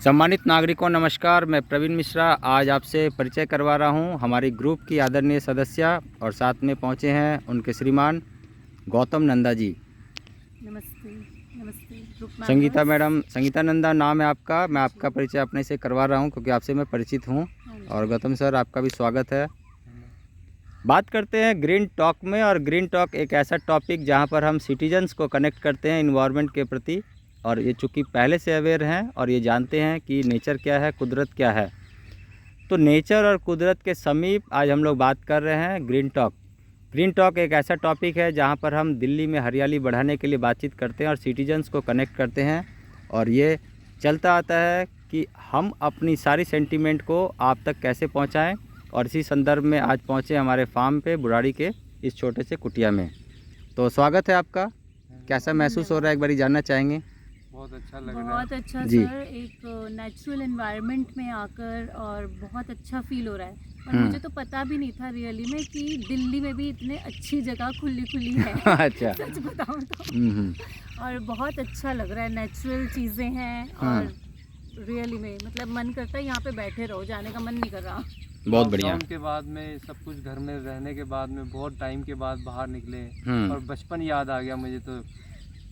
सम्मानित नागरिकों नमस्कार, मैं प्रवीण मिश्रा आज आपसे परिचय करवा रहा हूं हमारी ग्रुप की आदरणीय सदस्य और साथ में पहुंचे हैं उनके श्रीमान गौतम नंदा जी। नमस्ते। नमस्ते संगीता मैडम, संगीता नंदा नाम है आपका। मैं आपका परिचय अपने से करवा रहा हूं क्योंकि आपसे मैं परिचित हूं। और गौतम सर, आपका भी स्वागत है। बात करते हैं ग्रीन टॉक में, और ग्रीन टॉक एक ऐसा टॉपिक जहां पर हम सिटीजन्स को कनेक्ट करते हैं इन्वायरमेंट के प्रति। और ये चूँकि पहले से अवेयर हैं और ये जानते हैं कि नेचर क्या है, कुदरत क्या है, तो नेचर और कुदरत के समीप आज हम लोग बात कर रहे हैं ग्रीन टॉक। ग्रीन टॉक एक ऐसा टॉपिक है जहां पर हम दिल्ली में हरियाली बढ़ाने के लिए बातचीत करते हैं और सिटीजन्स को कनेक्ट करते हैं। और ये चलता आता है कि हम अपनी सारी सेंटीमेंट को आप तक कैसे पहुंचाएं। और इसी संदर्भ में आज पहुंचे हमारे फार्म पे बुराड़ी के इस छोटे से कुटिया में। तो स्वागत है आपका। कैसा महसूस हो रहा है, एक बारी जानना चाहेंगे। बहुत अच्छा लग रहा है। बहुत अच्छा जी। सर, एक नेचुरल एनवायरनमेंट में आकर और बहुत अच्छा फील हो रहा है। और मुझे तो पता भी नहीं था रियली में कि दिल्ली में भी इतने अच्छी जगह खुली है। अच्छा। सच बताऊं तो और बहुत अच्छा लग रहा है, नेचुरल चीज़ें हैं और रियली में मतलब मन करता है यहाँ पे बैठे रहो, जाने का मन नहीं कर रहा। बहुत बढ़िया। के बाद में सब कुछ घर में रहने के बाद में बहुत टाइम के बाद बाहर निकले और बचपन याद आ गया मुझे। तो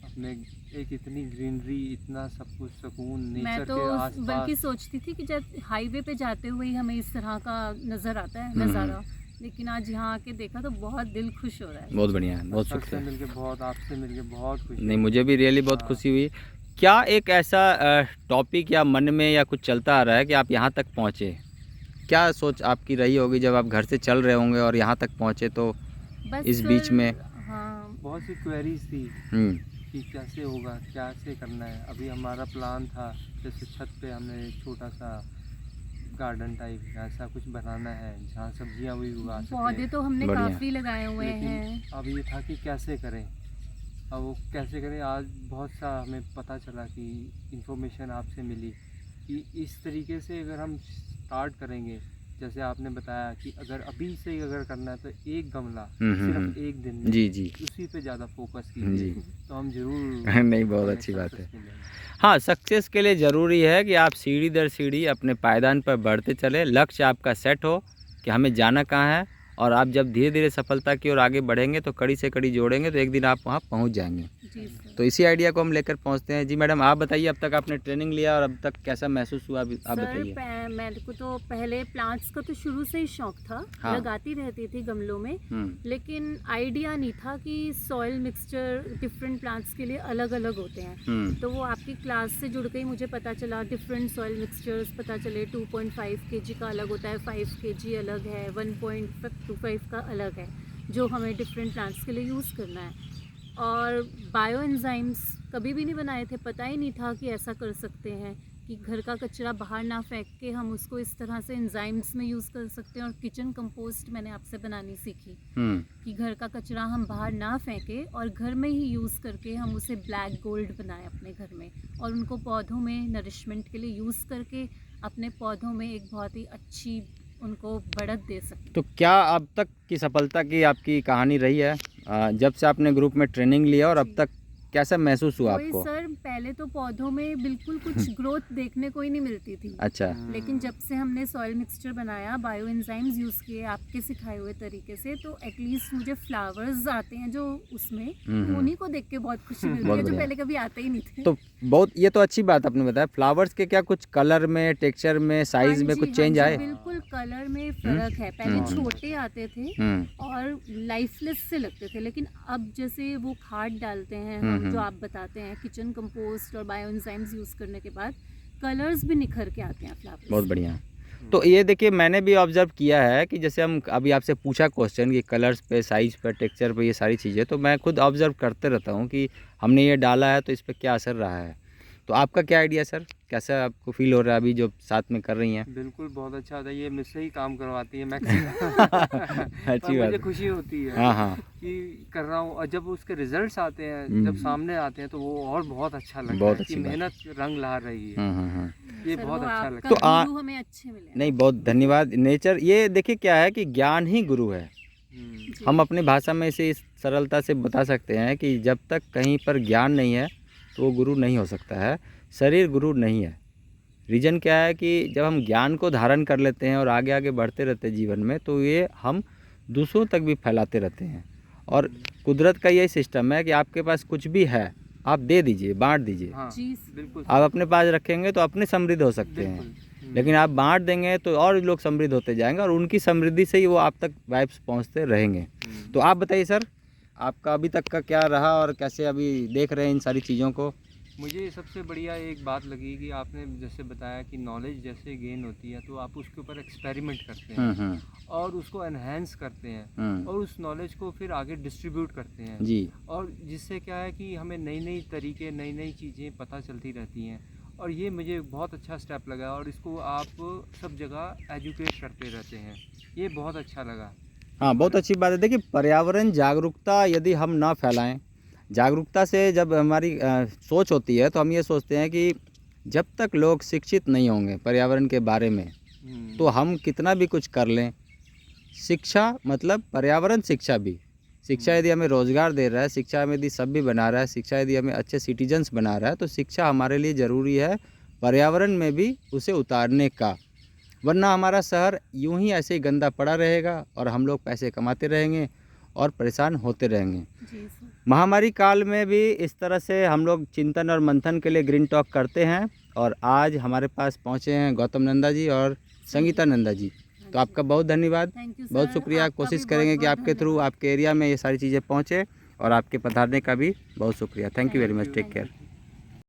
अपने एक इतनी ग्रीनरी, इतना सब कुछ सुकून, नेचर मैं तो के आसपास। बल्कि सोचती थी कि जब हाईवे पे जाते हुए ही हमें इस तरह का नज़र आता है नज़ारा, लेकिन आज यहाँ आके देखा तो बहुत दिल खुश हो रहा है। बहुत बढ़िया है, बहुत सबसे शुक्रिया। मिलके बहुत, आपसे मिलके बहुत खुशी। नहीं, मुझे भी रियली बहुत खुशी हुई। क्या एक ऐसा टॉपिक या मन में या कुछ चलता आ रहा है कि आप यहाँ तक पहुँचे? क्या सोच आपकी रही होगी जब आप घर से चल रहे होंगे और यहाँ तक पहुँचे? तो बस इस बीच में हाँ, बहुत सी क्वेरीज थी कि कैसे होगा, कैसे करना है। अभी हमारा प्लान था जैसे छत पे हमें छोटा सा गार्डन टाइप ऐसा कुछ बनाना है जहाँ सब्जियाँ भी उगा सकें। पौधे तो हमने काफ़ी लगाए हुए हैं। अब ये था कि कैसे करें, अब वो कैसे करें। आज बहुत सा हमें पता चला कि इंफॉर्मेशन आपसे मिली कि इस तरीके से अगर हम स्टार्ट करेंगे, जैसे आपने बताया कि अगर अभी से अगर करना है तो एक गमला सिर्फ एक दिन में, जी उसी पे ज़्यादा फोकस कीजिए तो हम जरूर नहीं, बहुत अच्छी बात है। हाँ, सक्सेस के लिए ज़रूरी है कि आप सीढ़ी दर सीढ़ी अपने पायदान पर बढ़ते चले। लक्ष्य आपका सेट हो कि हमें जाना कहाँ है, और आप जब धीरे धीरे सफलता की ओर आगे बढ़ेंगे तो कड़ी से कड़ी जोड़ेंगे तो एक दिन आप वहाँ पहुँच जाएंगे। तो इसी आइडिया को हम लेकर पहुँचते हैं। जी मैडम, आप बताइए, अब तक आपने ट्रेनिंग लिया और अब तक कैसा महसूस हुआ, आप बताइए। मेरे को तो पहले प्लांट्स का तो शुरू से ही शौक था। हाँ। लगाती रहती थी गमलों में, लेकिन आइडिया नहीं था कि सॉइल मिक्सचर डिफरेंट प्लांट्स के लिए अलग अलग होते हैं। तो वो आपकी क्लास से जुड़ के मुझे पता चला, डिफरेंट सॉइल मिक्सचर्स पता चले। 2.5 kg का अलग होता है, 5 kg अलग है, 1.25 का अलग है, जो हमें डिफरेंट प्लांट्स के लिए यूज़ करना है। और बायो एंजाइम्स कभी भी नहीं बनाए थे, पता ही नहीं था कि ऐसा कर सकते हैं कि घर का कचरा बाहर ना फेंक के हम उसको इस तरह से एंजाइम्स में यूज़ कर सकते हैं। और किचन कंपोस्ट मैंने आपसे बनानी सीखी कि घर का कचरा हम बाहर ना फेंके और घर में ही यूज़ करके हम उसे ब्लैक गोल्ड बनाए अपने घर में, और उनको पौधों में नरिशमेंट के लिए यूज़ करके अपने पौधों में एक बहुत ही अच्छी उनको बढ़त दे सकते। तो क्या अब तक की सफलता की आपकी कहानी रही है, जब से आपने ग्रुप में ट्रेनिंग लिया और अब तक कैसा महसूस हुआ आपको? सर, पहले तो पौधों में बिल्कुल कुछ ग्रोथ देखने को ही नहीं मिलती थी। अच्छा। लेकिन जब से हमने सॉइल मिक्सचर बनाया, बायो एंजाइम्स यूज़ किए आपके सिखाए हुए तरीके से, तो एटलीस्ट मुझे फ्लावर्स आते हैं जो उसमें, उन्हीं को देख के बहुत खुशी मिलती है, जो पहले कभी आते ही नहीं थे। तो बहुत, ये तो अच्छी बात आपने बताया। फ्लावर्स के क्या कुछ कलर में, टेक्सचर में, साइज में कुछ चेंज आए? बिल्कुल, कलर में फर्क है। पहले छोटे आते थे और लाइफलेस से लगते थे, लेकिन अब जैसे वो खाद डालते हैं जो आप बताते हैं, किचन कंपोस्ट और बायो एंजाइम्स यूज़ करने के बाद कलर्स भी निखर के आते हैं फ्लावर्स। बहुत बढ़िया। तो ये देखिए, मैंने भी ऑब्जर्व किया है कि जैसे हम अभी आपसे पूछा क्वेश्चन कि कलर्स पे, साइज पे, टेक्सचर पे, ये सारी चीज़ें, तो मैं खुद ऑब्जर्व करते रहता हूँ कि हमने ये डाला है तो इस पर क्या असर रहा है। तो आपका क्या आइडिया सर, कैसा आपको फील हो रहा है अभी जो साथ में कर रही हैं? बिल्कुल बहुत अच्छा होता है, ये मुझसे ही काम करवाती है मैक्सिमम। अच्छी बात, मुझे खुशी होती है कि कर रहा हूँ, और जब उसके रिजल्ट्स आते हैं, जब सामने आते हैं, तो वो और बहुत अच्छा लगता है कि मेहनत रंग ला रही है। ये बहुत अच्छा लगता है। तो हमें अच्छे मिले। नहीं, बहुत धन्यवाद। नेचर, ये देखिए क्या है कि ज्ञान ही गुरु है। हम अपनी भाषा में इसे इस सरलता से बता सकते हैं कि जब तक कहीं पर ज्ञान नहीं है तो वो गुरु नहीं हो सकता है। शरीर गुरु नहीं है, रीज़न क्या है कि जब हम ज्ञान को धारण कर लेते हैं और आगे आगे बढ़ते रहते हैं जीवन में, तो ये हम दूसरों तक भी फैलाते रहते हैं। और कुदरत का यही सिस्टम है कि आपके पास कुछ भी है आप दे दीजिए, बांट दीजिए। हाँ जी बिल्कुल आप अपने पास रखेंगे तो अपने समृद्ध हो सकते हैं, बिल्कुल। लेकिन आप बांट देंगे तो और लोग समृद्ध होते जाएंगे और उनकी समृद्धि से ही वो आप तक वाइब्स पहुंचते रहेंगे। तो आप बताइए सर, आपका अभी तक का क्या रहा और कैसे अभी देख रहे हैं इन सारी चीज़ों को? मुझे सबसे बढ़िया एक बात लगी कि आपने जैसे बताया कि नॉलेज जैसे गेन होती है तो आप उसके ऊपर एक्सपेरिमेंट करते हैं और उसको एनहेंस करते हैं और उस नॉलेज को फिर आगे डिस्ट्रीब्यूट करते हैं जी। और जिससे क्या है कि हमें नई नई तरीके नई नई चीज़ें पता चलती रहती हैं और ये मुझे बहुत अच्छा स्टेप लगा और इसको आप सब जगह एजुकेट करते रहते हैं, ये बहुत अच्छा लगा। हाँ, बहुत अच्छी बात है। देखिए, पर्यावरण जागरूकता यदि हम ना फैलाएं, जागरूकता से जब हमारी सोच होती है तो हम ये सोचते हैं कि जब तक लोग शिक्षित नहीं होंगे पर्यावरण के बारे में तो हम कितना भी कुछ कर लें। शिक्षा मतलब पर्यावरण शिक्षा भी, शिक्षा यदि हमें रोज़गार दे रहा है, शिक्षा हमें यदि सभ्य बना रहा है, शिक्षा यदि हमें अच्छे सिटीजन्स बना रहा है, तो शिक्षा हमारे लिए ज़रूरी है पर्यावरण में भी उसे उतारने का। वरना हमारा शहर यूं ही ऐसे ही गंदा पड़ा रहेगा और हम लोग पैसे कमाते रहेंगे और परेशान होते रहेंगे। जी सर। महामारी काल में भी इस तरह से हम लोग चिंतन और मंथन के लिए ग्रीन टॉक करते हैं और आज हमारे पास पहुंचे हैं गौतम नंदा जी और संगीता नंदा जी। तो आपका बहुत धन्यवाद, थैंक यू बहुत सर, शुक्रिया। आपका कोशिश भी करेंगे कि बहुत-बहुत आपके थ्रू धन्यवाद। आपके एरिया में ये सारी चीज़ें पहुँचे और आपके पधारने का भी बहुत शुक्रिया। Thank you very much, take care.